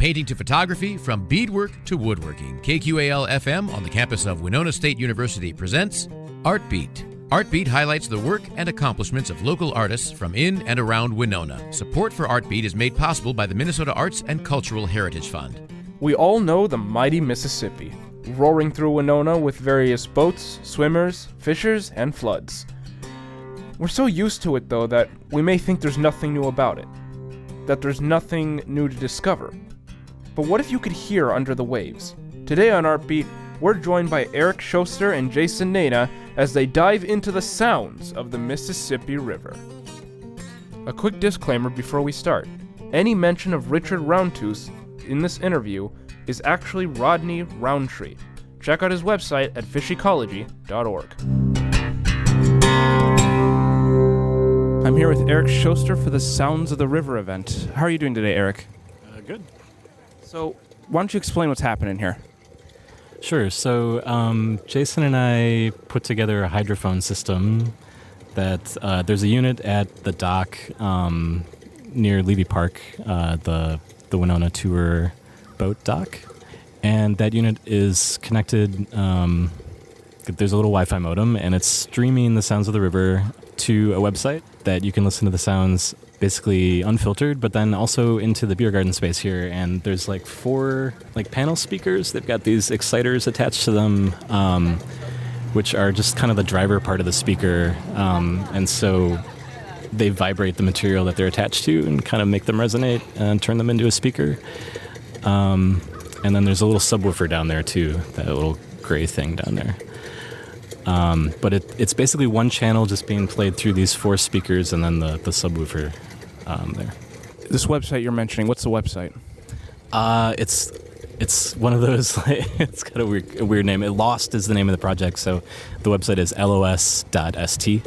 painting to photography, from beadwork to woodworking, KQAL FM on the campus of Winona State University presents Art Beat. Art Beat highlights the work and accomplishments of local artists from in and around Winona. Support for Art Beat is made possible by the Minnesota Arts and Cultural Heritage Fund. We all know the mighty Mississippi, roaring through Winona with various boats, swimmers, fishers, and floods. We're so used to it, though, that we may think there's nothing new about it, that there's nothing new to discover. But what if you could hear under the waves? Today on Art Beat, we're joined by Erik, Schoster, and Nanna as they dive into the sounds of the Mississippi River. A quick disclaimer before we start. Any mention of Richard Roundtooth in this interview is actually Rodney Roundtree. Check out his website at fishecology.org. I'm here with Erik Schoster for the Sounds of the River event. How are you doing today, Erik? Good. So, why don't you explain what's happening here? Sure. So, Jason and I put together a hydrophone system that there's a unit at the dock near Levy Park, the Winona Tour boat dock, and that unit is connected. There's a little Wi-Fi modem, and it's streaming the sounds of the river to a website that you can listen to the sounds basically unfiltered, but then also into the beer garden space here. And there's like 4 panel speakers. They've got these exciters attached to them, which are just kind of the driver part of the speaker. And so they vibrate the material that they're attached to and kind of make them resonate and turn them into a speaker. And then there's a little subwoofer down there too, that little gray thing down there. But it's basically one channel just being played through these 4 speakers and then the subwoofer there. This website you're mentioning, what's the website? It's one of those, it's got a weird name. Lost is the name of the project, so the website is los.st.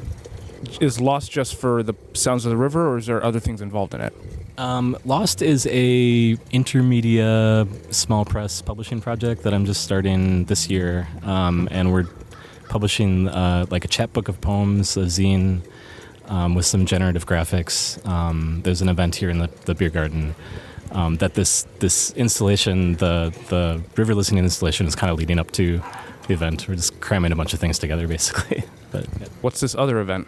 Is Lost just for the sounds of the river, or is there other things involved in it? Lost is a intermedia small press publishing project that I'm just starting this year, and we're publishing a chapbook of poems, a zine with some generative graphics. There's an event here in the beer garden that this installation, the river listening installation, is kind of leading up to the event. We're just cramming a bunch of things together, basically. But yeah. What's this other event?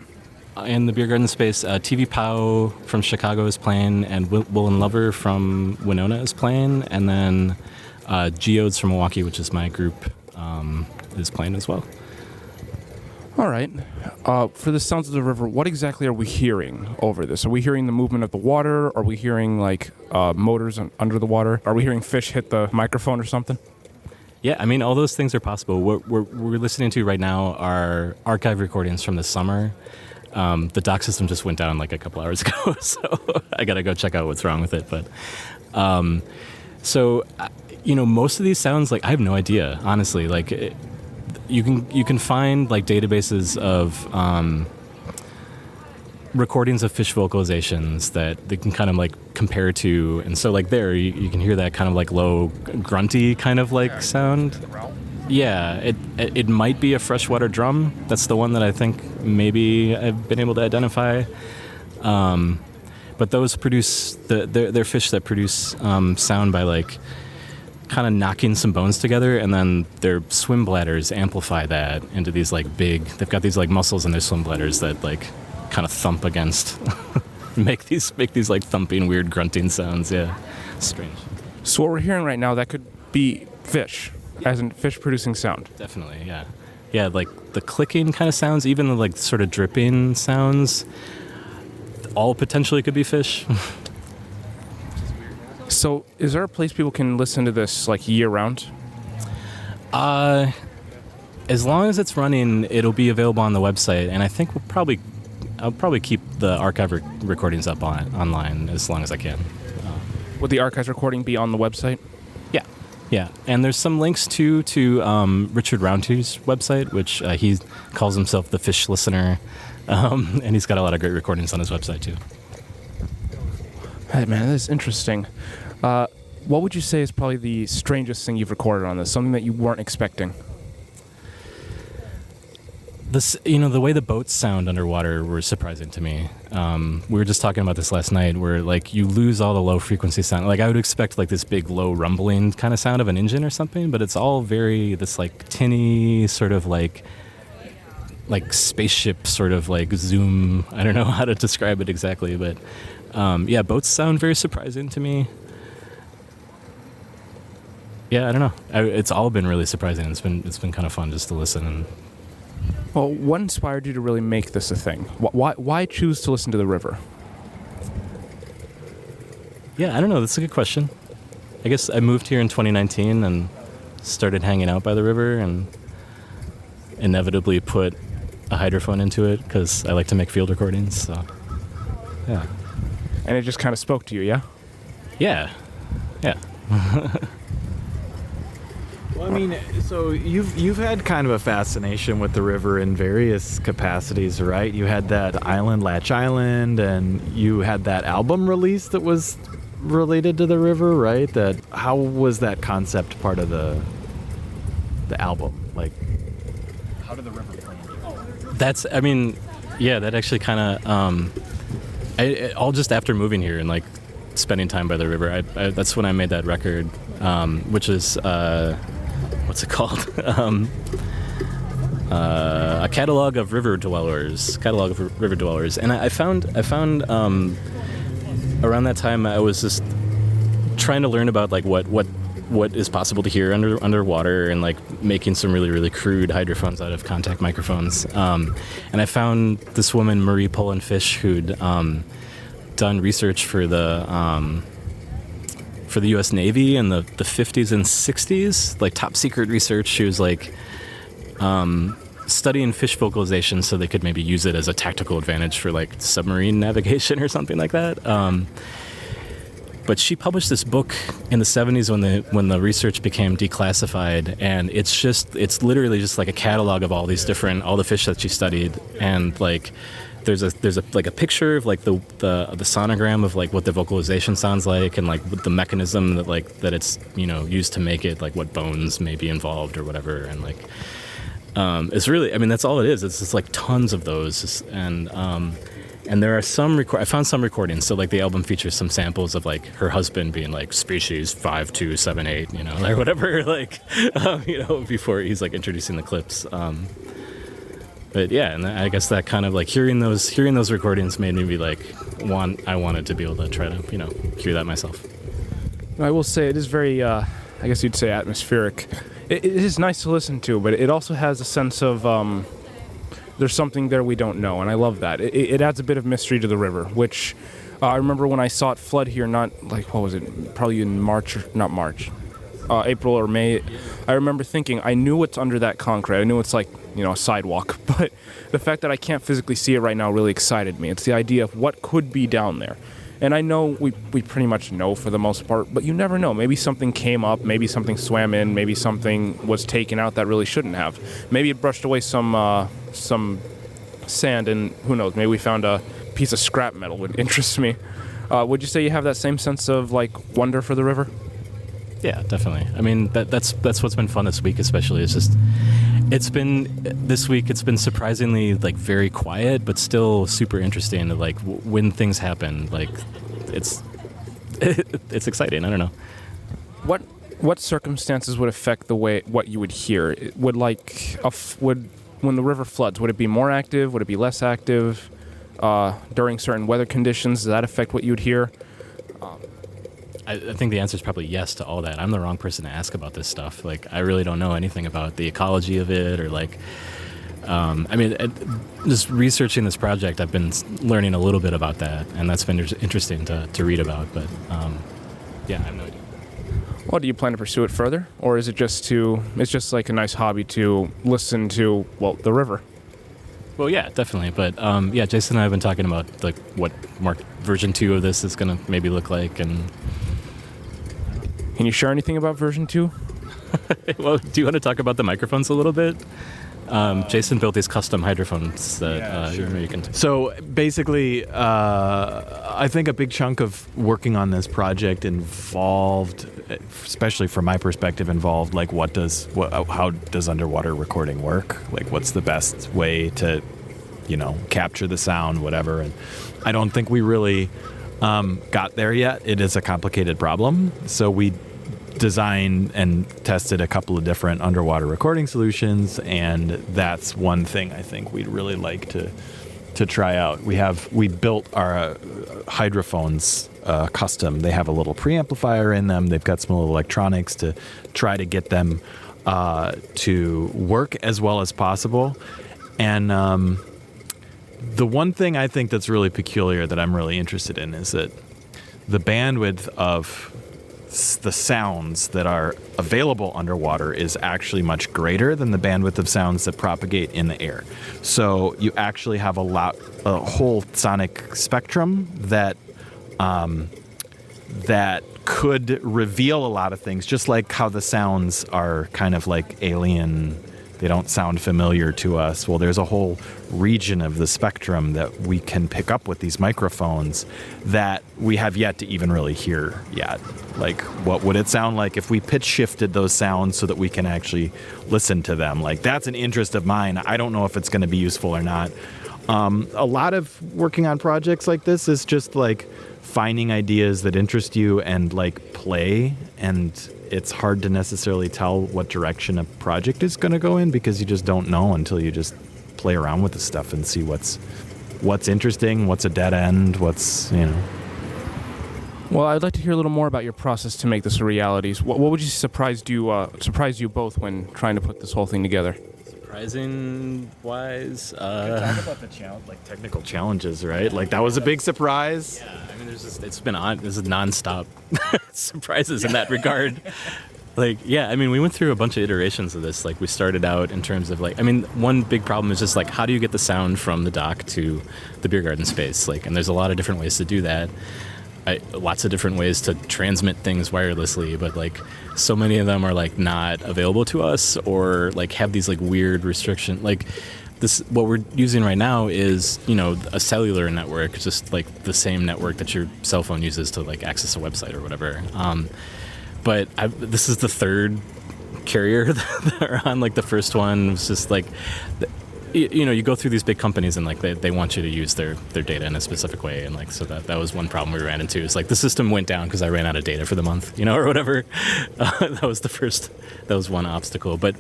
In the beer garden space, TV Pow from Chicago is playing, and Will and Lover from Winona is playing, and then Geodes from Milwaukee, which is my group, is playing as well. All right. For the sounds of the river, what exactly are we hearing over this? Are we hearing the movement of the water? Are we hearing motors under the water? Are we hearing fish hit the microphone or something? Yeah, I mean, all those things are possible. What we're listening to right now are archive recordings from the summer. The dock system just went down a couple hours ago, so I gotta go check out what's wrong with it. But most of these sounds, I have no idea, honestly. You can find databases of recordings of fish vocalizations that they can kind of compare to, and so there you can hear that kind of low grunty kind of sound. Yeah, it might be a freshwater drum. That's the one that I think maybe I've been able to identify. But those produce they're fish that produce sound by kind of knocking some bones together, and then their swim bladders amplify that into these big. They've got these muscles in their swim bladders that kind of thump against, make these thumping weird grunting sounds. Yeah, strange. So what we're hearing right now, that could be fish. As in fish producing sound. Definitely, yeah. Yeah, the clicking kind of sounds, even the sort of dripping sounds, all potentially could be fish. So, is there a place people can listen to this year round? As long as it's running, it'll be available on the website, and I think I'll probably keep the archive recordings up online as long as I can. Would the archive recording be on the website? Yeah, and there's some links to Richard Roundtree's website, which he calls himself the Fish Listener, and he's got a lot of great recordings on his website too. Hey man, this is interesting. What would you say is probably the strangest thing you've recorded on this? Something that you weren't expecting? The way the boats sound underwater were surprising to me. We were just talking about this last night, where like you lose all the low frequency sound. Like I would expect like this big low rumbling kind of sound of an engine or something, but it's all very this like tinny sort of like spaceship sort of like zoom. I don't know how to describe it exactly, but boats sound very surprising to me. Yeah, I don't know. It's all been really surprising. It's been kind of fun just to listen. And Well, what inspired you to really make this a thing? Why choose to listen to the river? yeah, I don't know. That's a good question. I guess I moved here in 2019 and started hanging out by the river and inevitably put a hydrophone into it because I like to make field recordings. So, yeah. And it just kind of spoke to you, yeah? Yeah. Well, I mean, so you've had kind of a fascination with the river in various capacities, right? You had that island, Latch Island, and you had that album release that was related to the river, right? How was that concept part of the album? Like, how did the river play into it? That actually kind of, all just after moving here and like spending time by the river, that's when I made that record, which is, what's it called? A catalog of river dwellers. And I found around that time I was just trying to learn about like what is possible to hear underwater and like making some really, really crude hydrophones out of contact microphones. And I found this woman, Marie Pullen-Fish, who'd done research for the U.S. Navy in the 50s and 60s, like top secret research. She was like studying fish vocalization so they could maybe use it as a tactical advantage for like submarine navigation or something like that. But she published this book in the 70s when the research became declassified, and it's literally just like a catalog of all the fish that she studied, and like there's a picture of like the sonogram of like what the vocalization sounds like, and like the mechanism that it's used to make it, like what bones may be involved or whatever, and like it's really, that's all it is. It's just like tons of those, and there are I found some recordings. So like the album features some samples of like her husband being like species 5278, or whatever, like before he's like introducing the clips. But yeah, and I guess that kind of like hearing those recordings made me be like, I wanted to be able to try to hear that myself. I will say it is very, I guess you'd say, atmospheric. It is nice to listen to, but it also has a sense of there's something there we don't know, and I love that. It adds a bit of mystery to the river, which I remember when I saw it flood here, not like, what was it, probably in April or May. I remember thinking, I knew what's under that concrete. I knew it's like, a sidewalk, but the fact that I can't physically see it right now really excited me. It's the idea of what could be down there. And I know we pretty much know for the most part, but you never know. Maybe something came up, maybe something swam in, maybe something was taken out that really shouldn't have. Maybe it brushed away some sand, and who knows, maybe we found a piece of scrap metal, which interests me. Would you say you have that same sense of like wonder for the river? Yeah, definitely. That's what's been fun this week, especially. It's been surprisingly like very quiet, but still super interesting. Like when things happen, like it's exciting. I don't know. What circumstances would affect the way what you would hear? Would when the river floods, would it be more active? Would it be less active? During certain weather conditions, does that affect what you'd hear? I think the answer is probably yes to all that. I'm the wrong person to ask about this stuff. Like, I really don't know anything about the ecology of it, or like, just researching this project, I've been learning a little bit about that, and that's been interesting to read about. But yeah, I have no idea. Well, do you plan to pursue it further, or is it just like a nice hobby to listen to, the river? Well, yeah, definitely. But yeah, Jason and I have been talking about like what version 2 of this is gonna maybe look like, and. Can you share anything about version 2? Well, do you want to talk about the microphones a little bit? Jason built these custom hydrophones that you can. So basically, I think a big chunk of working on this project involved, especially from my perspective, involved like how does underwater recording work? Like, what's the best way to, capture the sound, whatever. And I don't think we really got there yet. It is a complicated problem, so we designed and tested a couple of different underwater recording solutions, and that's one thing I think we'd really like to try out. We built our hydrophones custom. They have a little preamplifier in them. They've got some little electronics to try to get them to work as well as possible. And the one thing I think that's really peculiar that I'm really interested in is that the bandwidth of the sounds that are available underwater is actually much greater than the bandwidth of sounds that propagate in the air. So you actually have a whole sonic spectrum that could reveal a lot of things, just like how the sounds are kind of like alien. They don't sound familiar to us. Well, there's a whole region of the spectrum that we can pick up with these microphones that we have yet to even really hear yet. Like, what would it sound like if we pitch shifted those sounds so that we can actually listen to them? Like, that's an interest of mine. I don't know if it's going to be useful or not. A lot of working on projects like this is just like finding ideas that interest you and like play, and it's hard to necessarily tell what direction a project is going to go in because you just don't know until you just play around with the stuff and see what's interesting, what's a dead end, Well, I'd like to hear a little more about your process to make this a reality. What would you surprise you both when trying to put this whole thing together? Surprising wise, talk about the technical challenges, right? Like, that was a big surprise. Yeah, I mean, this is nonstop surprises in that regard. Like, yeah, I mean, we went through a bunch of iterations of this. Like, we started out in terms of one big problem is just like, how do you get the sound from the dock to the beer garden space? Like, and there's a lot of different ways to do that. Lots of different ways to transmit things wirelessly, but like so many of them are like not available to us, or like have these like weird restriction. Like this, what we're using right now is a cellular network, just like the same network that your cell phone uses to like access a website or whatever. But this is the third carrier that are on. Like the first one was just like. You go through these big companies and like they want you to use their data in a specific way, and like so that was one problem we ran into. Is like the system went down because I ran out of data for the month, or whatever. That was one obstacle. But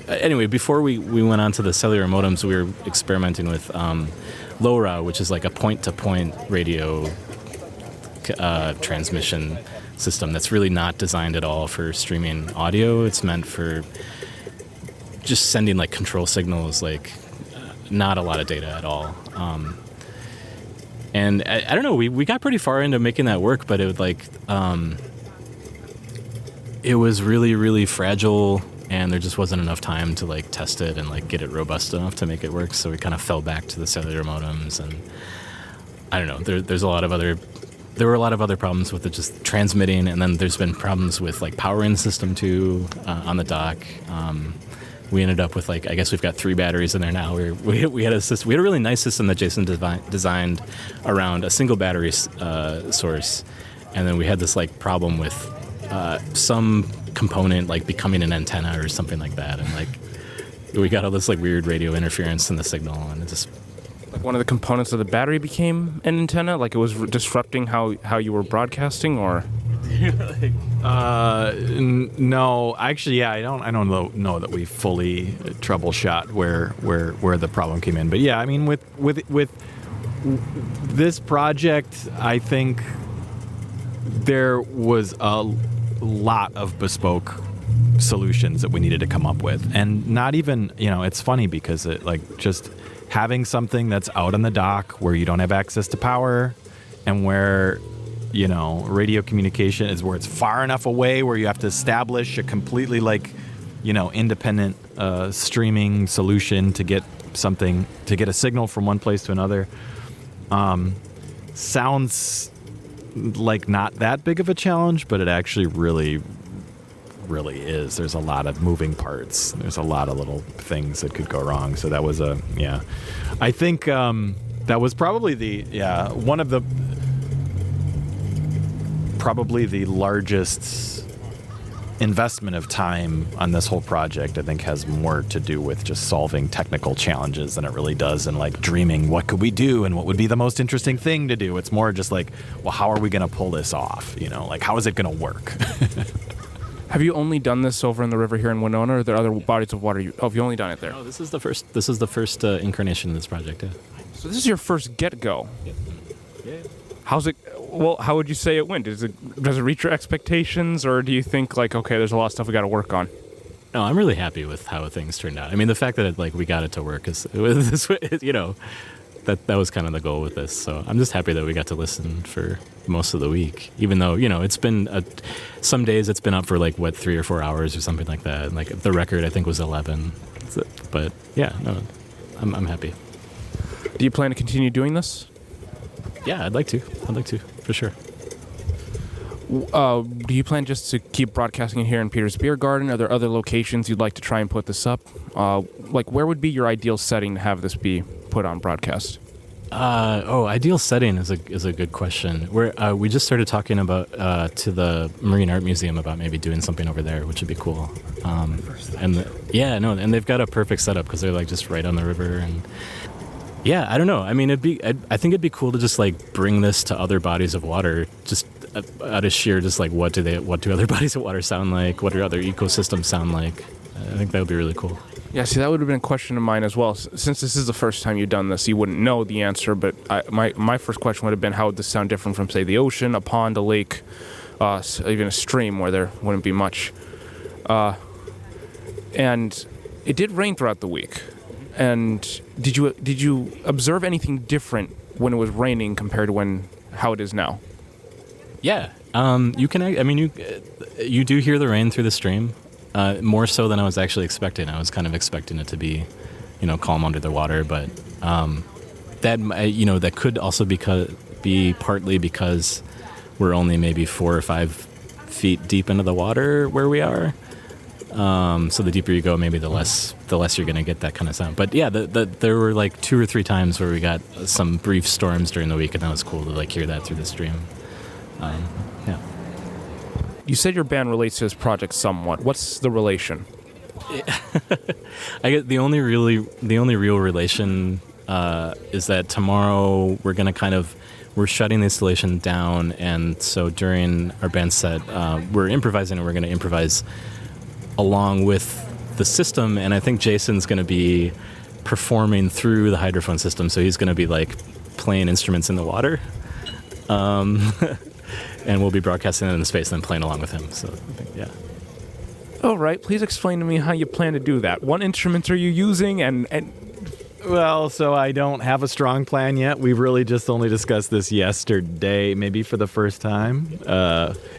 anyway, before we went on to the cellular modems, we were experimenting with LoRa, which is like a point-to-point radio transmission system that's really not designed at all for streaming audio. It's meant for just sending like control signals, like not a lot of data at all. And I don't know, we got pretty far into making that work, but it would like it was really, really fragile, and there just wasn't enough time to like test it and like get it robust enough to make it work. So we kind of fell back to the cellular modems, and I don't know, there were a lot of other problems with it just transmitting, and then there's been problems with like powering the system too on the dock. We ended up with I guess we've got 3 batteries in there now. We had a really nice system that Jason designed around a single battery source, and then we had this like problem with some component like becoming an antenna or something like that, and like we got all this like weird radio interference in the signal, and it just like one of the components of the battery became an antenna, like it was disrupting how you were broadcasting, or. No, actually, yeah, I don't know that we fully troubleshot where the problem came in. But yeah, I mean, with this project, I think there was a lot of bespoke solutions that we needed to come up with, and not even, it's funny because it like just having something that's out on the dock where you don't have access to power, and where radio communication is where it's far enough away where you have to establish a completely independent streaming solution to get a signal from one place to another. Sounds like not that big of a challenge, but it actually really really is. There's a lot of moving parts. There's a lot of little things that could go wrong. So that was I think that was probably one of the largest investment of time on this whole project. I think has more to do with just solving technical challenges than it really does in like dreaming what could we do and what would be the most interesting thing to do. It's more just like, well, how are we going to pull this off? Like how is it going to work? Have you only done this over in the river here in Winona, or are there other bodies of water? Have you only done it there? No, this is the first incarnation of this project. Yeah. So this is your first get-go. Yeah. How's it? Well, how would you say it went? Does it reach your expectations, or do you think like, okay, there's a lot of stuff we got to work on? No, I'm really happy with how things turned out. I mean, the fact that we got it to work that was kind of the goal with this. So I'm just happy that we got to listen for most of the week, even though it's been some days it's been up for 3 or 4 hours or something like that. Like the record I think was 11, but yeah, no, I'm happy. Do you plan to continue doing this? Yeah, I'd like to for sure. Do you plan just to keep broadcasting it here in Peter's Beer Garden? Are there other locations you'd like to try and put this up? Where would be your ideal setting to have this be put on broadcast? Ideal setting is a good question. We just started talking about to the Marine Art Museum about maybe doing something over there, which would be cool. And they've got a perfect setup because they're just right on the river. And yeah, I don't know. I mean, I think it'd be cool to just bring this to other bodies of water, just out of sheer what do other bodies of water sound like? What do other ecosystems sound like? I think that would be really cool. Yeah, see, that would have been a question of mine as well. Since this is the first time you've done this, you wouldn't know the answer, but my first question would have been, how would this sound different from, say, the ocean, a pond, a lake, even a stream where there wouldn't be much. And it did rain throughout the week. And did you observe anything different when it was raining compared to how it is now? Yeah, you can. I mean, you do hear the rain through the stream, more so than I was actually expecting. I was kind of expecting it to be, calm under the water, but that could also be partly because we're only maybe 4 or 5 feet deep into the water where we are. So the deeper you go, maybe the less you're going to get that kind of sound. But yeah, there were 2 or 3 times where we got some brief storms during the week, and that was cool to hear that through the stream. Yeah. You said your band relates to this project somewhat. What's the relation? I guess the only real relation is that tomorrow we're shutting the installation down, and so during our band set, we're improvising, and we're going to improvise along with the system, and I think Jason's going to be performing through the hydrophone system, so he's going to be playing instruments in the water, and we'll be broadcasting it in the space and then playing along with him. So I think, yeah. All right, please explain to me how you plan to do that. What instruments are you using, and Well, so I don't have a strong plan yet. We've really just only discussed this yesterday, maybe for the first time.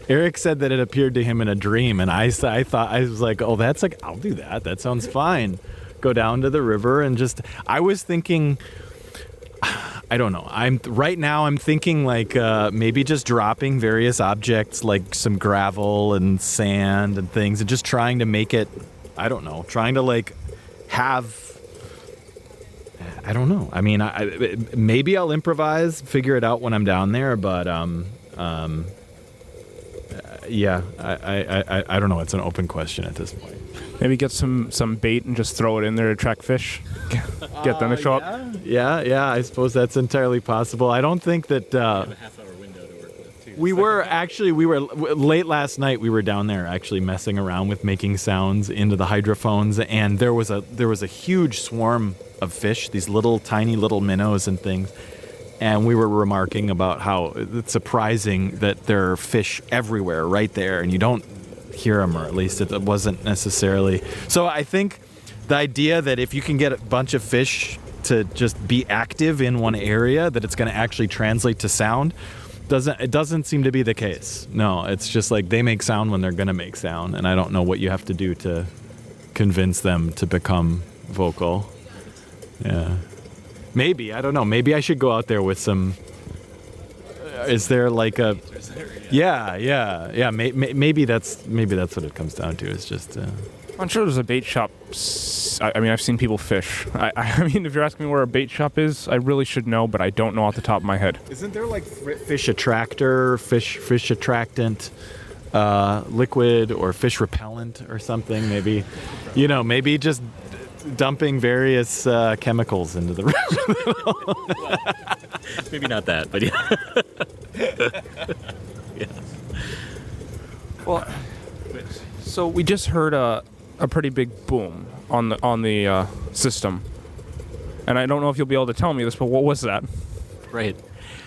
Erik said that it appeared to him in a dream, and I thought, I was like, oh, I'll do that. That sounds fine. Go down to the river and I was thinking, I don't know. Right now I'm thinking maybe just dropping various objects like some gravel and sand and things and just trying to make it, I don't know, trying to I don't know. I mean, maybe I'll improvise, figure it out when I'm down there, but yeah, I don't know. It's an open question at this point. Maybe get some bait and just throw it in there to attract fish. Get them to show up. Yeah. I suppose that's entirely possible. I don't think that. We have a half-hour window to work with too. We were late last night. We were down there actually messing around with making sounds into the hydrophones, and there was a huge swarm of fish, these tiny little minnows and things. And we were remarking about how it's surprising that there are fish everywhere right there, and you don't hear them, or at least it wasn't necessarily. So I think the idea that if you can get a bunch of fish to just be active in one area, that it's going to actually translate to sound, doesn't seem to be the case. No, it's just they make sound when they're going to make sound, and I don't know what you have to do to convince them to become vocal. Yeah. Maybe, I don't know. Maybe I should go out there with some... is there like a? Yeah. Maybe that's what it comes down to. It's just. I'm sure there's a bait shop. I mean, I've seen people fish. I mean, if you're asking me where a bait shop is, I really should know, but I don't know off the top of my head. Isn't there like fish attractor, fish attractant, liquid, or fish repellent or something? Maybe, maybe just dumping various chemicals into the river. Maybe not that, but yeah. Yeah. Well, so we just heard a pretty big boom on the system, and I don't know if you'll be able to tell me this, but what was that? Right.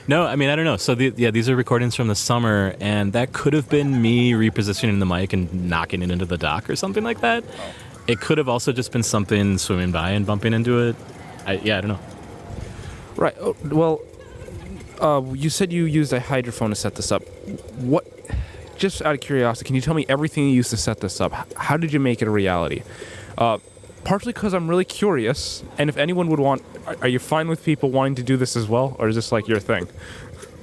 No, I mean, I don't know. So these are recordings from the summer, and that could have been me repositioning the mic and knocking it into the dock or something like that. It could have also just been something swimming by and bumping into it. I don't know. Right. Oh, well, you said you used a hydrophone to set this up. What? Just out of curiosity, can you tell me everything you used to set this up? How did you make it a reality? Partially because I'm really curious, and if anyone would want, are you fine with people wanting to do this as well, or is this like your thing?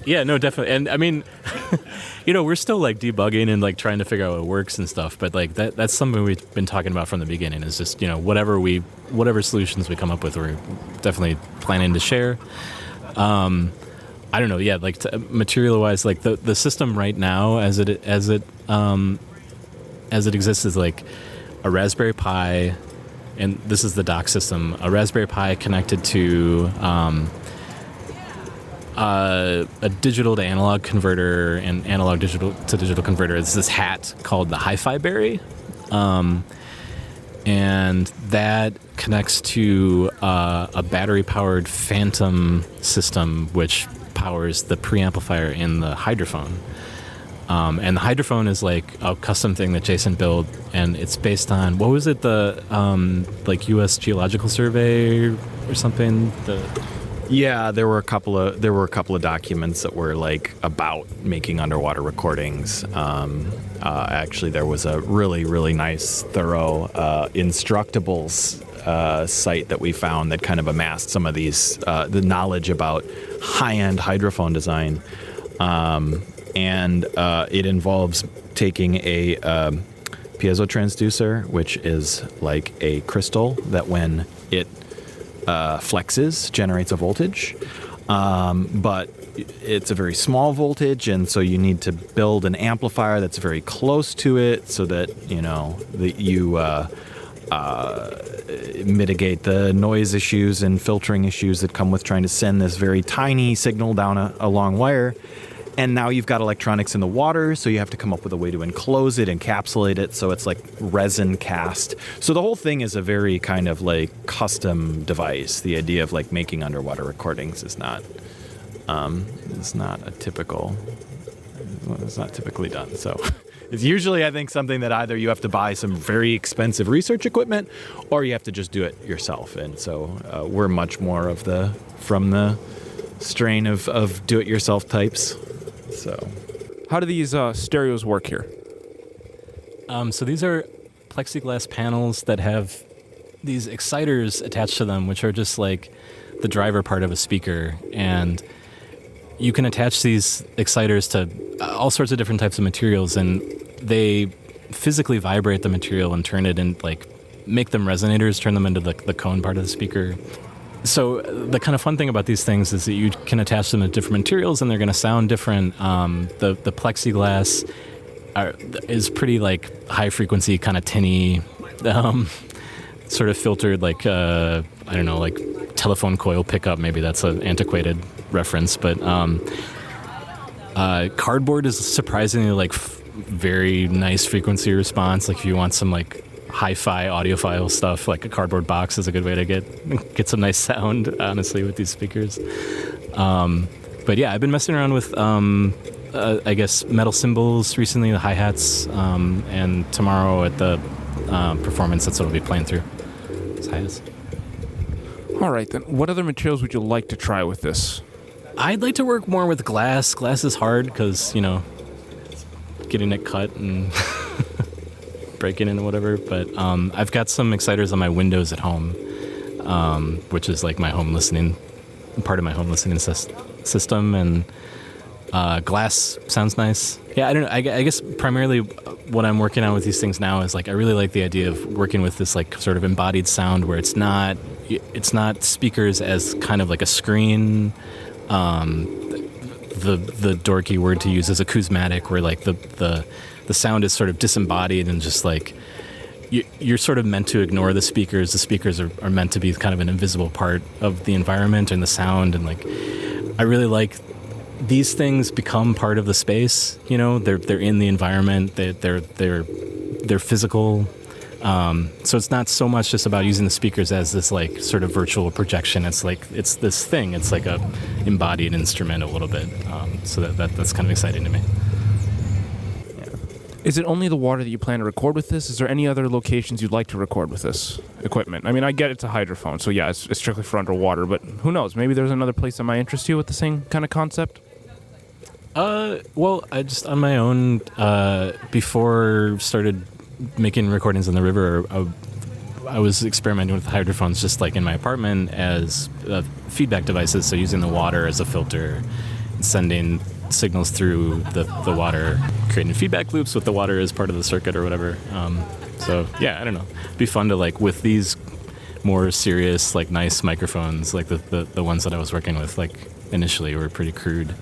Yeah, no, definitely. And I mean, we're still like debugging and like trying to figure out what works and stuff, but like that's something we've been talking about from the beginning is just, whatever solutions we come up with, we're definitely planning to share. I don't know. Yeah, like material-wise, like the system right now, as it exists, is like a Raspberry Pi, and this is the dock system. A Raspberry Pi connected to a digital to analog converter, and analog digital to digital converter. It's this hat called the Hi-Fi Berry, and that connects to a battery-powered Phantom system, which powers the preamplifier in the hydrophone. And the hydrophone is like a custom thing that Jason built, and it's based on, what was it, the like U.S. Geological Survey or something? Yeah, there were a couple of documents that were like about making underwater recordings. Actually, there was a really, really nice, thorough Instructables site that we found that kind of amassed some of these the knowledge about high-end hydrophone design, and it involves taking a piezo transducer, which is like a crystal that when it flexes generates a voltage, but it's a very small voltage, and so you need to build an amplifier that's very close to it so that you mitigate the noise issues and filtering issues that come with trying to send this very tiny signal down a long wire. And now you've got electronics in the water, so you have to come up with a way to enclose it, encapsulate it, so it's like resin cast. So the whole thing is a very kind of like custom device. The idea of like making underwater recordings is not it's not typically done. So it's usually, I think, something that either you have to buy some very expensive research equipment, or you have to just do it yourself. And so we're much more from the strain of do-it-yourself types. So, how do these stereos work here? So these are plexiglass panels that have these exciters attached to them, which are just like the driver part of a speaker. And you can attach these exciters to all sorts of different types of materials, and they physically vibrate the material and turn it in, like, make them resonators, turn them into the cone part of the speaker. So the kind of fun thing about these things is that you can attach them to different materials and they're going to sound different. The plexiglass is pretty like high frequency, kind of tinny, sort of filtered like, I don't know, like telephone coil pickup. Maybe that's an antiquated reference, but cardboard is surprisingly like very nice frequency response. Like if you want some like hi-fi audiophile stuff, like a cardboard box is a good way to get some nice sound, honestly, with these speakers. But yeah, I've been messing around with I guess metal cymbals recently, the hi-hats, and tomorrow at the performance, that's what I'll be playing through. Hi-hats. All right, then. What other materials would you like to try with this? I'd like to work more with glass. Glass is hard because, getting it cut and breaking it and whatever. But I've got some exciters on my windows at home, which is like my home listening, part of my home listening system. And Glass sounds nice. Yeah, I don't know. I guess primarily what I'm working on with these things now is like I really like the idea of working with this like sort of embodied sound where it's not speakers as kind of like a screen. The dorky word to use is acousmatic, where like the sound is sort of disembodied and just like you're sort of meant to ignore the speakers. The speakers are meant to be kind of an invisible part of the environment and the sound, and like I really like these things become part of the space. You know, they're in the environment. They're physical. So it's not so much just about using the speakers as this like sort of virtual projection. It's like it's this thing. It's like a embodied instrument a little bit. So that's kind of exciting to me. Is it only the water that you plan to record with this? Is there any other locations you'd like to record with this equipment? I mean, I get it's a hydrophone, so yeah, it's strictly for underwater, but who knows? Maybe there's another place that might interest you with the same kind of concept? Well, I just, on my own, before started making recordings on the river, I was experimenting with hydrophones just like in my apartment as feedback devices, so using the water as a filter and sending signals through the water, creating feedback loops with the water as part of the circuit or whatever. So yeah, I don't know. It'd be fun to like with these more serious, like nice microphones, like the ones that I was working with, like initially were pretty crude.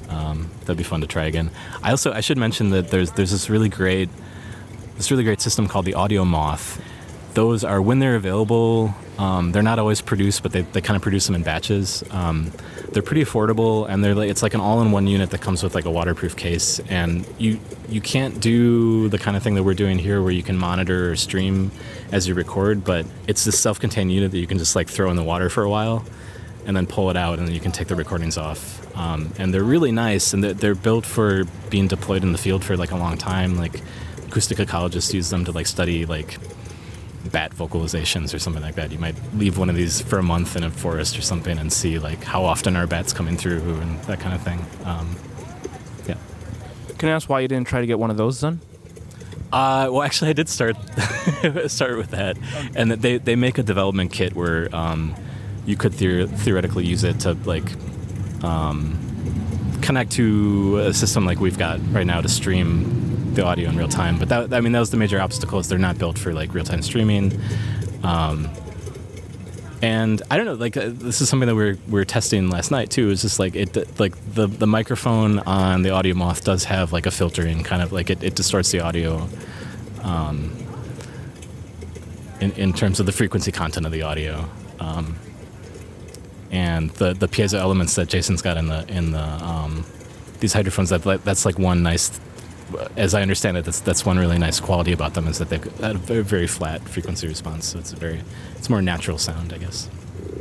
That'd be fun to try again. I should mention that there's this really great system called the Audio Moth. Those are, when they're available, they're not always produced, but they kind of produce them in batches. They're pretty affordable, and it's like an all-in-one unit that comes with like a waterproof case. And you can't do the kind of thing that we're doing here, where you can monitor or stream as you record. But it's this self-contained unit that you can just like throw in the water for a while, and then pull it out, and then you can take the recordings off. And they're really nice, and they're built for being deployed in the field for like a long time. Like acoustic ecologists use them to like study like bat vocalizations or something like that. You might leave one of these for a month in a forest or something and see like how often are bats coming through and that kind of thing. Yeah. Can I ask why you didn't try to get one of those done? Well, actually, I did start with that, and they make a development kit where you could theoretically use it to like connect to a system like we've got right now to stream the audio in real time. But that was the major obstacle, is they're not built for like real time streaming. And I don't know, like this is something that we were testing last night too. It's just like the microphone on the Audio Moth does have like a filtering, kind of like it distorts the audio in terms of the frequency content of the audio. And the piezo elements that Jason's got in the these hydrophones, that's like one nice, as I understand it, that's one really nice quality about them, is that they've got a very, very flat frequency response. So it's more natural sound, I guess.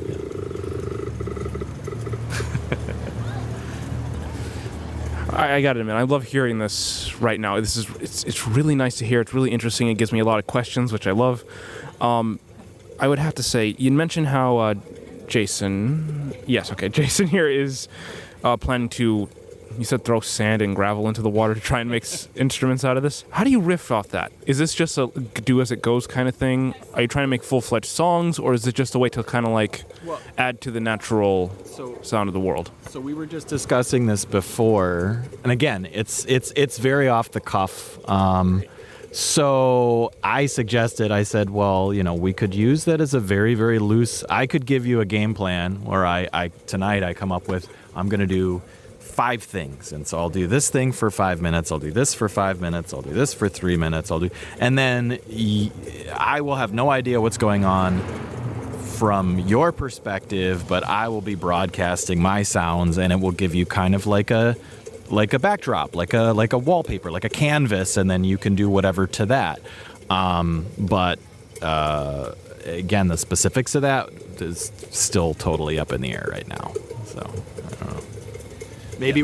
Yeah. I gotta admit, I love hearing this right now. It's really nice to hear. It's really interesting. It gives me a lot of questions, which I love. I would have to say, you mentioned how Jason here is planning to, you said, throw sand and gravel into the water to try and make instruments out of this. How do you riff off that? Is this just a do as it goes kind of thing? Are you trying to make full-fledged songs, or is it just a way to kind of like add to the natural sound of the world? So we were just discussing this before, and again, it's very off the cuff. So I said, well, we could use that as a very, very loose, I could give you a game plan where tonight I come up with, I'm going to do 5 things. And so I'll do this thing for 5 minutes. I'll do this for 5 minutes. I'll do this for 3 minutes. And then I will have no idea what's going on from your perspective, but I will be broadcasting my sounds, and it will give you kind of like a backdrop, like a wallpaper, like a canvas, and then you can do whatever to that. But again, the specifics of that is still totally up in the air right now. So I don't know. Maybe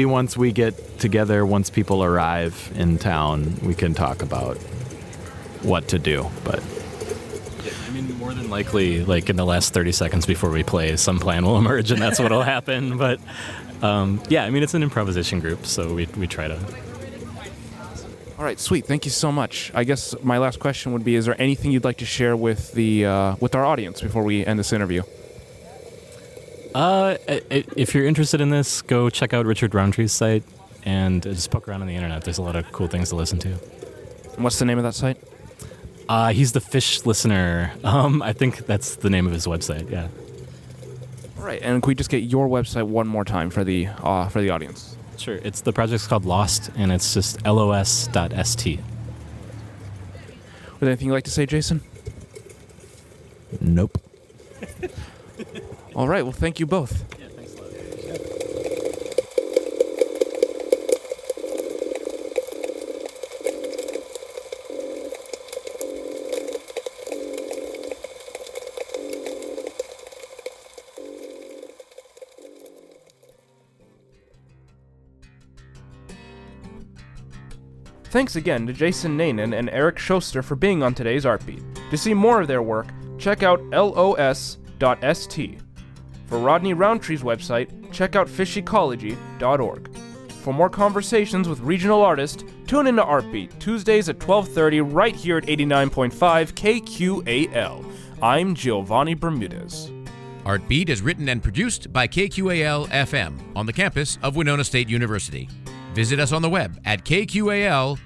once we get together, once people arrive in town, we can talk about what to do. But yeah, I mean, more than likely, like in the last 30 seconds before we play, some plan will emerge, and that's what'll happen. But yeah, I mean, it's an improvisation group, so we try to. All right, sweet. Thank you so much. I guess my last question would be: is there anything you'd like to share with with our audience before we end this interview? If you're interested in this, go check out Richard Roundtree's site and just poke around on the internet. There's a lot of cool things to listen to. And what's the name of that site? He's the Fish Listener. I think that's the name of his website. Yeah. All right, and can we just get your website one more time for the audience? Sure. The project's called Lost, and it's just los.st. Was there anything you'd like to say, Jason? Nope. All right, well, thank you both. Yeah, thanks a lot. Thanks again to Jason Nanna and Erik Schoster for being on today's Artbeat. To see more of their work, check out los.st. For Rodney Roundtree's website, check out fishecology.org. For more conversations with regional artists, tune into Artbeat, Tuesdays at 12:30 right here at 89.5 KQAL. I'm Giovanni Bermudez. Artbeat is written and produced by KQAL FM on the campus of Winona State University. Visit us on the web at kqal.org.